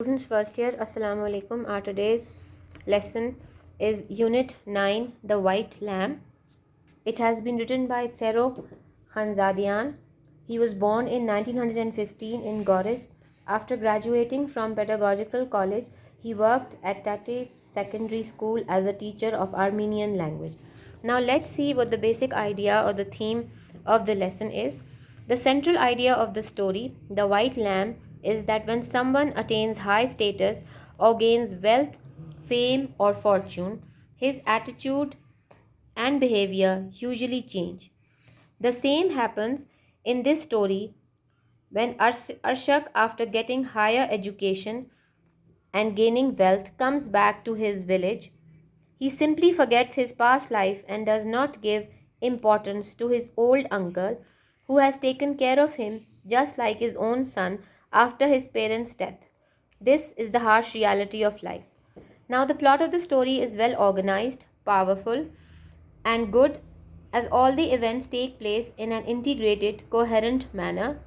Students first year, Assalamu alaikum. Our today's lesson is Unit 9, The White Lamb. It has been written by Sero Khanzadian. He was born in 1915 in Goris. After graduating from Pedagogical College, he worked at Tate Secondary School as a teacher of Armenian language. Now let's see what the basic idea or the theme of the lesson is. The central idea of the story, The White Lamb, is that when someone attains high status or gains wealth, fame, or fortune, his attitude and behavior usually change. The same happens in this story when Arshak, after getting higher education and gaining wealth, comes back to his village. He simply forgets his past life and does not give importance to his old uncle who has taken care of him just like his own son after his parents' death. This is the harsh reality of life. Now, the plot of the story is well organized, powerful, and good as all the events take place in an integrated, coherent manner.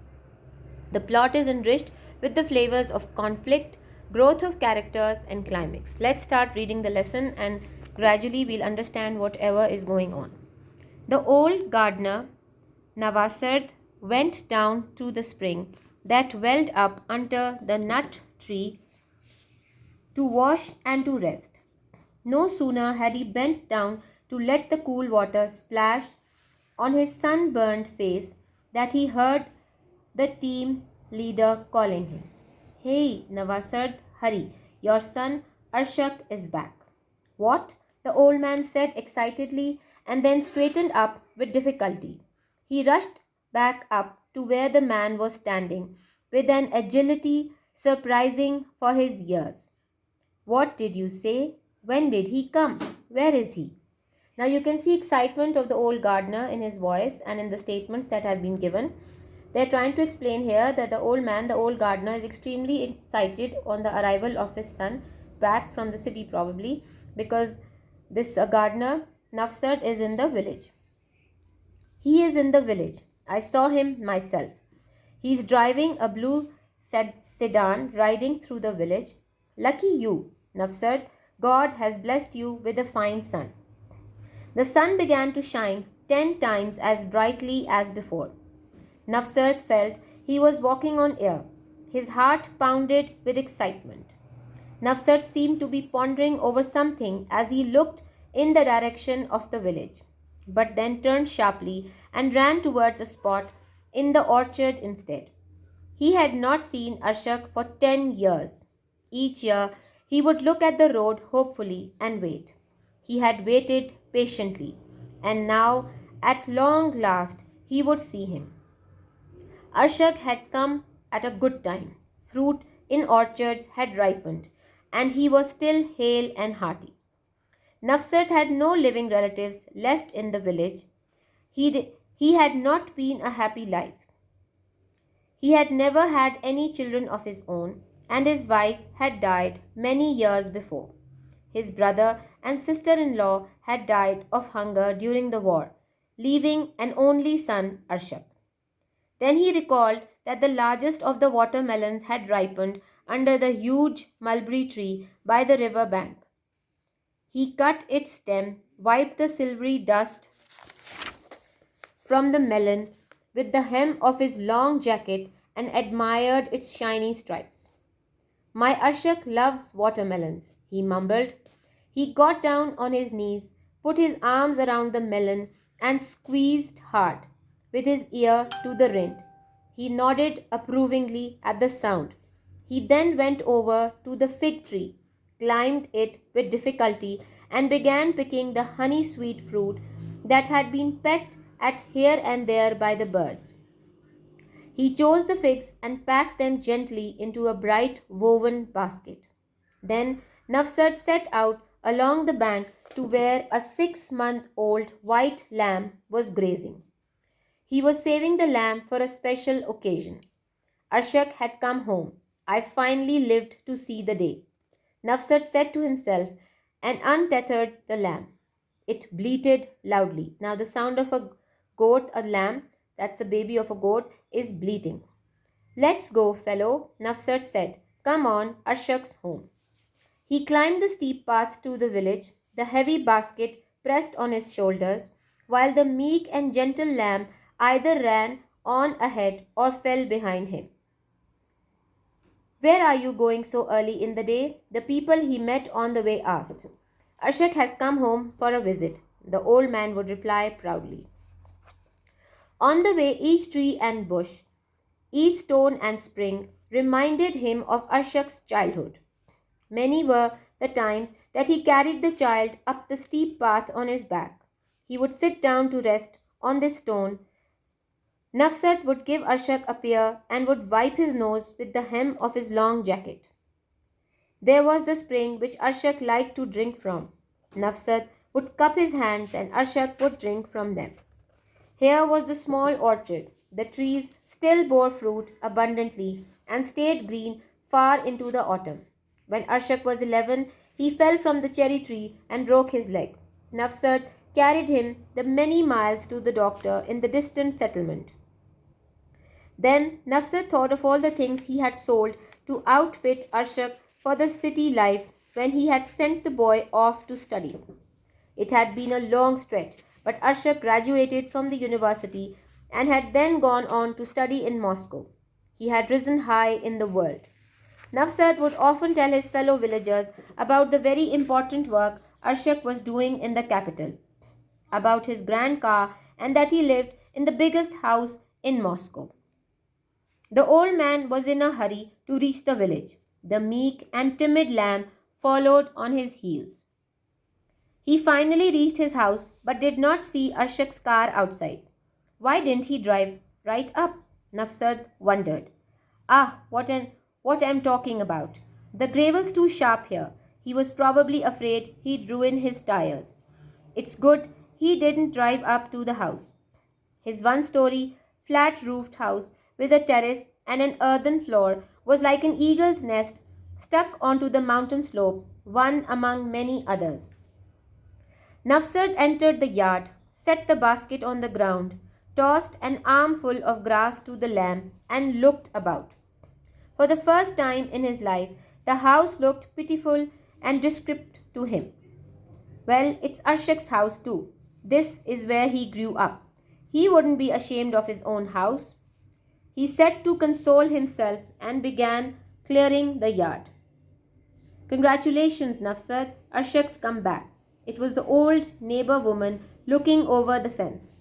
The plot is enriched with the flavors of conflict, growth of characters, and climax. Let's start reading the lesson and gradually we'll understand whatever is going on. The old gardener, Navasard, went down to the spring that welled up under the nut tree to wash and to rest. No sooner had he bent down to let the cool water splash on his sunburned face that he heard the team leader calling him. Hey, Navasard, hurry, your son Arshak is back. What? The old man said excitedly and then straightened up with difficulty. He rushed back up to where the man was standing with an agility surprising for his years. What did you say? When did he come? Where is he? Now you can see excitement of the old gardener in his voice and in the statements that have been given. They are trying to explain here that the old man, the old gardener, is extremely excited on the arrival of his son back from the city probably because this gardener, Nafsard, is in the village. He is in the village. I saw him myself. He is driving a blue sedan riding through the village. Lucky you, Nafsard. God has blessed you with a fine son. The sun began to shine 10 times as brightly as before. Nafsard felt he was walking on air. His heart pounded with excitement. Nafsard seemed to be pondering over something as he looked in the direction of the village, but then turned sharply and ran towards a spot in the orchard instead. He had not seen Arshak for 10 years. Each year he would look at the road hopefully and wait. He had waited patiently, and now, at long last, he would see him. Arshak had come at a good time. Fruit in orchards had ripened, and he was still hale and hearty. Nafsat had no living relatives left in the village. He had not been a happy life. He had never had any children of his own, and his wife had died many years before. His brother and sister in law had died of hunger during the war, leaving an only son, Arshak. Then he recalled that the largest of the watermelons had ripened under the huge mulberry tree by the river bank. He cut its stem, wiped the silvery dust from the melon with the hem of his long jacket, and admired its shiny stripes. My Arshak loves watermelons, he mumbled. He got down on his knees, put his arms around the melon, and squeezed hard, with his ear to the rind. He nodded approvingly at the sound. He then went over to the fig tree, climbed it with difficulty, and began picking the honey sweet fruit that had been pecked at here and there by the birds. He chose the figs and packed them gently into a bright woven basket. Then Nafsat set out along the bank to where a 6-month-old white lamb was grazing. He was saving the lamb for a special occasion. Arshak had come home. I finally lived to see the day. Nafsat said to himself and untethered the lamb. It bleated loudly. Now, the sound of a goat, a lamb, that's the baby of a goat, is bleating. Let's go, fellow, Nafsat said. come on Arshak's home. He climbed the steep path to the village, the heavy basket pressed on his shoulders, while the meek and gentle lamb either ran on ahead or fell behind him. Where are you going so early in the day? The people he met on the way asked. Arshak has come home for a visit, the old man would reply proudly. On the way, each tree and bush, each stone and spring reminded him of Arshak's childhood. Many were the times that he carried the child up the steep path on his back. He would sit down to rest on this stone. Nafsat would give Arshak a pear and would wipe his nose with the hem of his long jacket. There was the spring which Arshak liked to drink from. Nafsat would cup his hands and Arshak would drink from them. Here was the small orchard. The trees still bore fruit abundantly and stayed green far into the autumn. When Arshak was 11, he fell from the cherry tree and broke his leg. Nafsat carried him the many miles to the doctor in the distant settlement. Then Nafsat thought of all the things he had sold to outfit Arshak for the city life when he had sent the boy off to study. It had been a long stretch, but Arshak graduated from the university and had then gone on to study in Moscow. He had risen high in the world. Nafsat would often tell his fellow villagers about the very important work Arshak was doing in the capital, about his grand car, and that he lived in the biggest house in Moscow. The old man was in a hurry to reach the village. The meek and timid lamb followed on his heels. He finally reached his house but did not see Arshak's car outside. Why didn't he drive right up? Nafsat wondered. What I'm talking about. The gravel's too sharp here. He was probably afraid he'd ruin his tires. It's good he didn't drive up to the house. His one-story, flat-roofed house with a terrace and an earthen floor was like an eagle's nest stuck onto the mountain slope, one among many others. Nafsat entered the yard, set the basket on the ground, tossed an armful of grass to the lamb, and looked about. For the first time in his life, the house looked pitiful and descript to him. Well, it's Arshak's house too. This is where he grew up. He wouldn't be ashamed of his own house. He said to console himself and began clearing the yard. Congratulations, Nafsat, Arshak's come back. It was the old neighbor woman looking over the fence.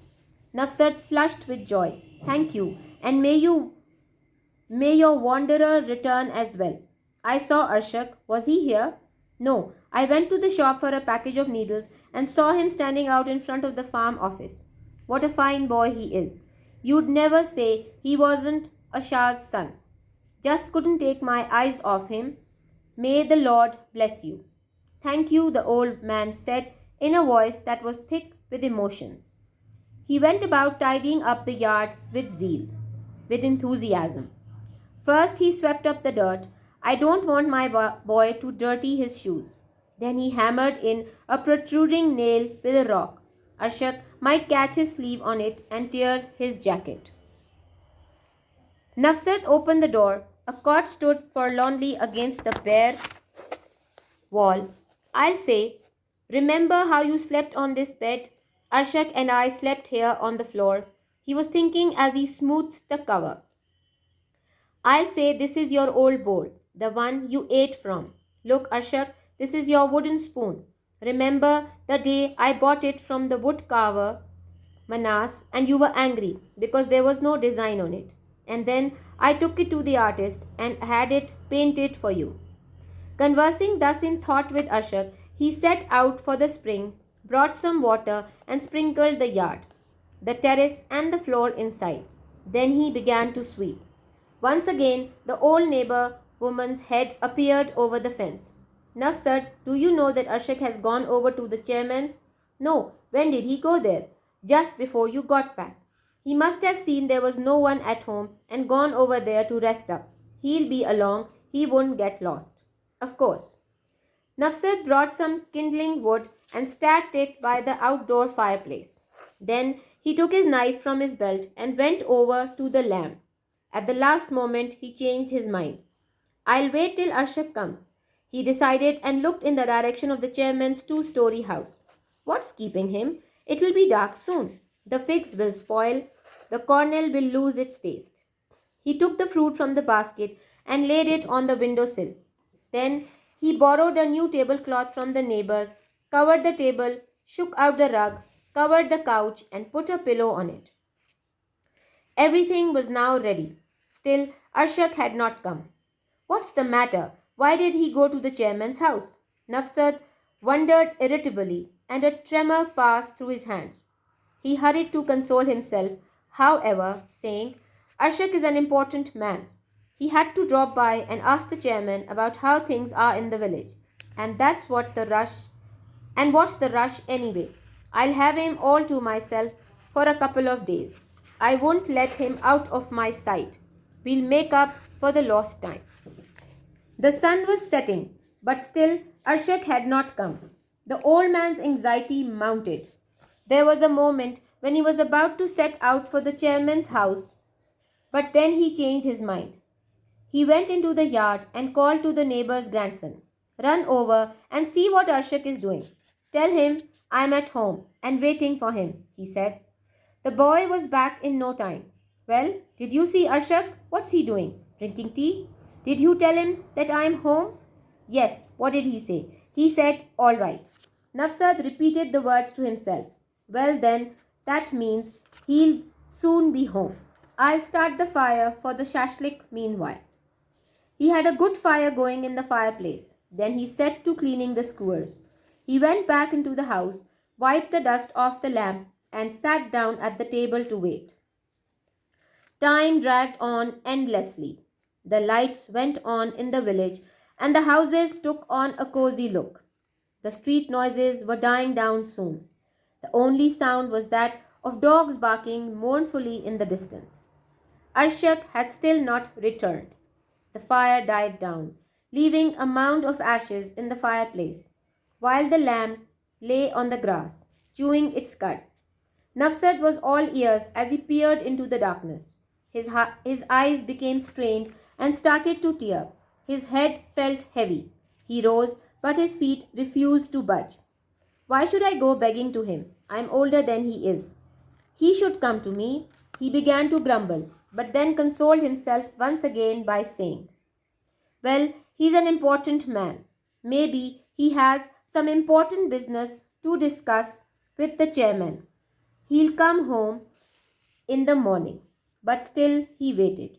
Nafsat flushed with joy. Thank you, and may your wanderer return as well. I saw Arshak. Was he here? No, I went to the shop for a package of needles and saw him standing out in front of the farm office. What a fine boy he is. You'd never say he wasn't a Shah's son. Just couldn't take my eyes off him. May the Lord bless you. Thank you, the old man said in a voice that was thick with emotions. He went about tidying up the yard with zeal, with enthusiasm. First, he swept up the dirt. I don't want my boy to dirty his shoes. Then he hammered in a protruding nail with a rock. Arshak might catch his sleeve on it and tear his jacket. Nafsat opened the door. A cot stood forlornly against the bare wall. I'll say, remember how you slept on this bed? Arshak and I slept here on the floor. He was thinking as he smoothed the cover. I'll say this is your old bowl, the one you ate from. Look, Arshak, this is your wooden spoon. Remember the day I bought it from the wood carver, Manas, and you were angry because there was no design on it. And then I took it to the artist and had it painted for you. Conversing thus in thought with Arshak, he set out for the spring, brought some water and sprinkled the yard, the terrace and the floor inside. Then he began to sweep. Once again, the old neighbor woman's head appeared over the fence. Nafsat, do you know that Arshak has gone over to the chairman's? No. When did he go there? Just before you got back. He must have seen there was no one at home and gone over there to rest up. He'll be along. He won't get lost. Of course. Nafsat brought some kindling wood and stacked it by the outdoor fireplace. Then he took his knife from his belt and went over to the lamb. At the last moment, he changed his mind. I'll wait till Arshak comes, he decided and looked in the direction of the chairman's two-story house. What's keeping him? It'll be dark soon. The figs will spoil. The cornel will lose its taste. He took the fruit from the basket and laid it on the window sill. Then he borrowed a new tablecloth from the neighbors, covered the table, shook out the rug, covered the couch, and put a pillow on it. Everything was now ready. Still, Arshak had not come. What's the matter? Why did he go to the chairman's house? Nafsat wondered irritably, and a tremor passed through his hands. He hurried to console himself, however, saying, Arshak is an important man. He had to drop by and ask the chairman about how things are in the village. And that's what the rush. And what's the rush anyway? I'll have him all to myself for a couple of days. I won't let him out of my sight. We'll make up for the lost time. The sun was setting, but still Arshak had not come. The old man's anxiety mounted. There was a moment when he was about to set out for the chairman's house, but then he changed his mind. He went into the yard and called to the neighbor's grandson. Run over and see what Arshak is doing. Tell him I'm at home and waiting for him, he said. The boy was back in no time. Well, did you see Arshak? What's he doing? Drinking tea? Did you tell him that I am home? Yes. What did he say? He said, all right. Nafsad repeated the words to himself. Well then, that means he'll soon be home. I'll start the fire for the shashlik meanwhile. He had a good fire going in the fireplace. Then he set to cleaning the skewers. He went back into the house, wiped the dust off the lamp, and sat down at the table to wait. Time dragged on endlessly. The lights went on in the village, and the houses took on a cozy look. The street noises were dying down soon. The only sound was that of dogs barking mournfully in the distance. Arshak had still not returned. The fire died down, leaving a mound of ashes in the fireplace, while the lamb lay on the grass, chewing its cud. Nafsat was all ears as he peered into the darkness. His eyes became strained and started to tear. His head felt heavy. He rose, but his feet refused to budge. Why should I go begging to him? I am older than he is. He should come to me. He began to grumble, but then consoled himself once again by saying, well, he's an important man. Maybe he has some important business to discuss with the chairman. He'll come home in the morning. But still he waited.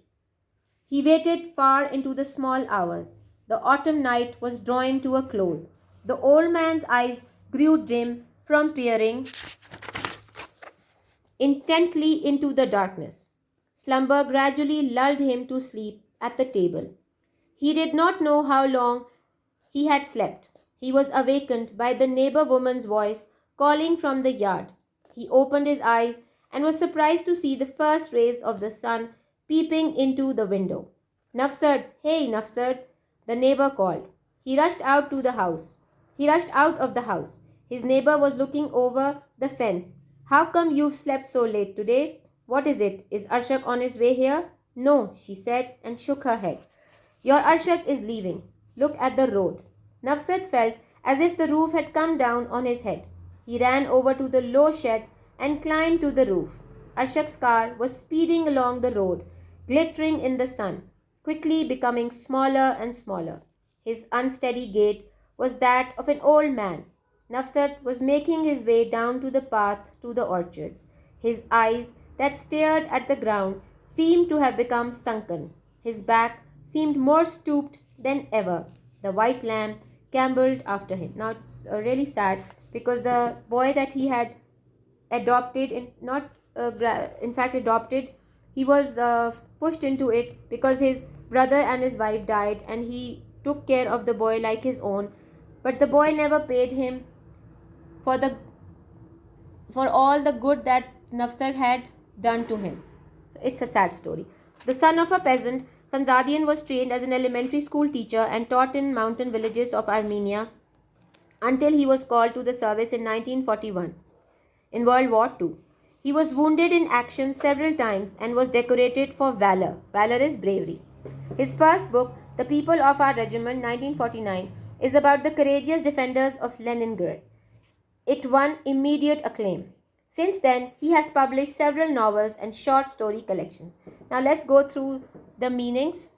He waited far into the small hours. The autumn night was drawing to a close. The old man's eyes grew dim from peering intently into the darkness. Slumber gradually lulled him to sleep at the table. He did not know how long he had slept. He was awakened by the neighbor woman's voice calling from the yard. He opened his eyes and was surprised to see the first rays of the sun peeping into the window. Nafsad, hey Nafsad, the neighbor called. He rushed out of the house. His neighbor was looking over the fence. How come you've slept so late today? What is it? Is Arshak on his way here? No, she said and shook her head. Your Arshak is leaving. Look at the road. Nafsad felt as if the roof had come down on his head. He ran over to the low shed and climbed to the roof. Arshak's car was speeding along the road, glittering in the sun, quickly becoming smaller and smaller. His unsteady gait was that of an old man. Nafsat was making his way down to the path to the orchards. His eyes that stared at the ground seemed to have become sunken. His back seemed more stooped than ever. The white lamb gamboled after him. Now it's really sad because the boy that he had adopted, he was pushed into it because his brother and his wife died and he took care of the boy like his own. But the boy never paid him for all the good that Nafsat had done to him. So it's a sad story. The son of a peasant, Khanzadian was trained as an elementary school teacher and taught in mountain villages of Armenia until he was called to the service in 1941 in World War II. He was wounded in action several times and was decorated for valor. Valor is bravery. His first book, The People of Our Regiment, 1949, is about the courageous defenders of Leningrad. It won immediate acclaim. Since then, he has published several novels and short story collections. Now let's go through the meanings.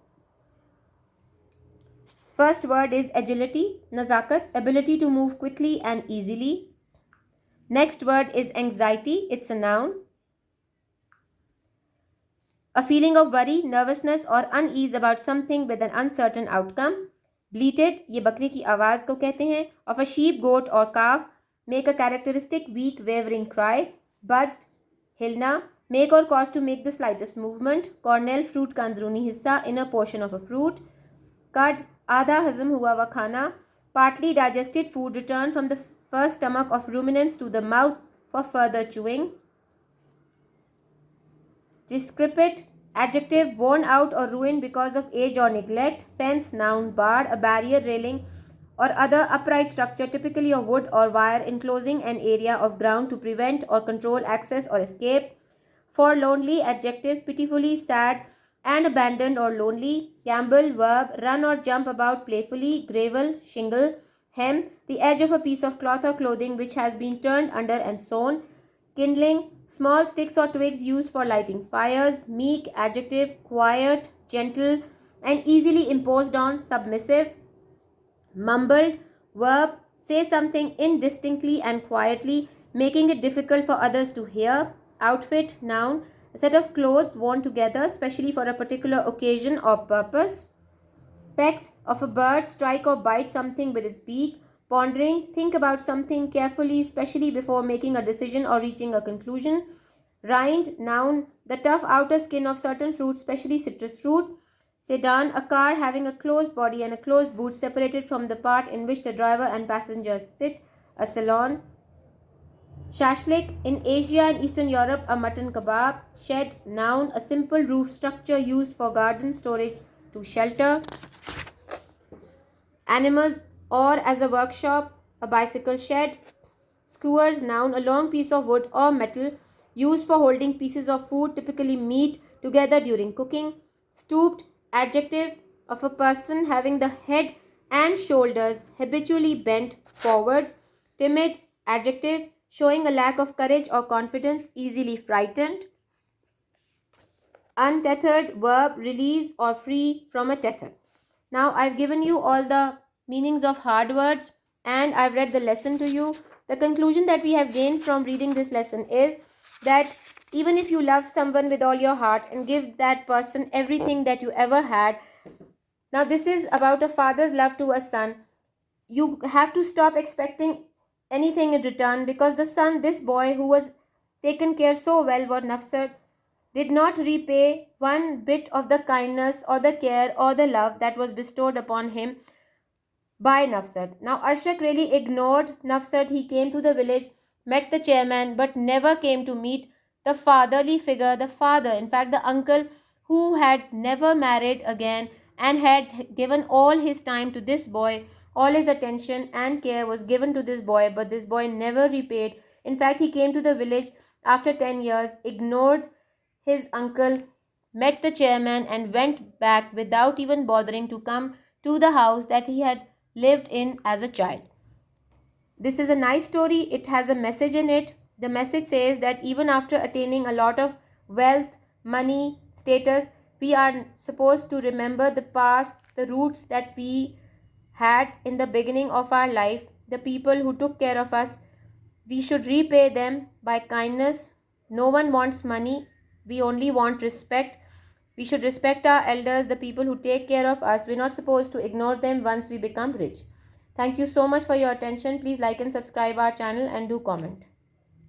First word is agility, nazakat, ability to move quickly and easily. Next word is anxiety, it's a noun. A feeling of worry, nervousness or unease about something with an uncertain outcome. Bleated, ये बकरी की आवाज़ को कहते हैं. Of a sheep, goat or calf, make a characteristic weak wavering cry. Budged, हिलना, make or cause to make the slightest movement. Cornel, fruit का अंदरूनी हिस्सा, inner portion of a fruit. Cud, आधा हजम हुआ हुआ खाना. Partly digested food returned from the first stomach of ruminants to the mouth for further chewing. Discrepit, adjective, worn out or ruined because of age or neglect. Fence, noun, bar, a barrier, railing or other upright structure, typically of wood or wire, enclosing an area of ground to prevent or control access or escape. Forlornly, adjective, pitifully sad and abandoned or lonely. Gamble, verb, run or jump about playfully. Gravel, shingle. Hem, the edge of a piece of cloth or clothing which has been turned under and sewn. Kindling, small sticks or twigs used for lighting fires. Meek, adjective, quiet, gentle and easily imposed on. Submissive. Mumbled, verb, say something indistinctly and quietly, making it difficult for others to hear. Outfit, noun, a set of clothes worn together, especially for a particular occasion or purpose. Pecked, of a bird, strike or bite something with its beak. Pondering, think about something carefully, especially before making a decision or reaching a conclusion. Rind, noun, the tough outer skin of certain fruits, especially citrus fruit. Sedan, a car having a closed body and a closed boot separated from the part in which the driver and passengers sit. A salon. Shashlik, in Asia and Eastern Europe, a mutton kebab. Shed, noun, a simple roof structure used for garden storage to shelter. Animals, or as a workshop, a bicycle shed. Skewers, noun, a long piece of wood or metal used for holding pieces of food, typically meat, together during cooking. Stooped, adjective, of a person having the head and shoulders habitually bent forwards. Timid, adjective, showing a lack of courage or confidence, easily frightened. Untethered, verb, release or free from a tether. Now I've given you all the meanings of hard words and I've read the lesson to you. The conclusion that we have gained from reading this lesson is that even if you love someone with all your heart and give that person everything that you ever had, now this is about a father's love to a son, you have to stop expecting anything in return, because the son, this boy who was taken care so well by Nafsat, did not repay one bit of the kindness or the care or the love that was bestowed upon him by Nafsat. Now Arshak really ignored Nafsat. He came to the village, met the chairman, but never came to meet the fatherly figure, the father, in fact the uncle, who had never married again and had given all his time to this boy. All his attention and care was given to this boy, but this boy never repaid. In fact, he came to the village after 10 years, ignored his uncle, met the chairman and went back without even bothering to come to the house that he had lived in as a child. This is a nice story. It has a message in it. The message says that even after attaining a lot of wealth, money, status, we are supposed to remember the past, the roots that we had in the beginning of our life, the people who took care of us. We should repay them by kindness. No one wants money. We only want respect. We should respect our elders, the people who take care of us. We're not supposed to ignore them once we become rich. Thank you so much for your attention. Please like and subscribe our channel and do comment.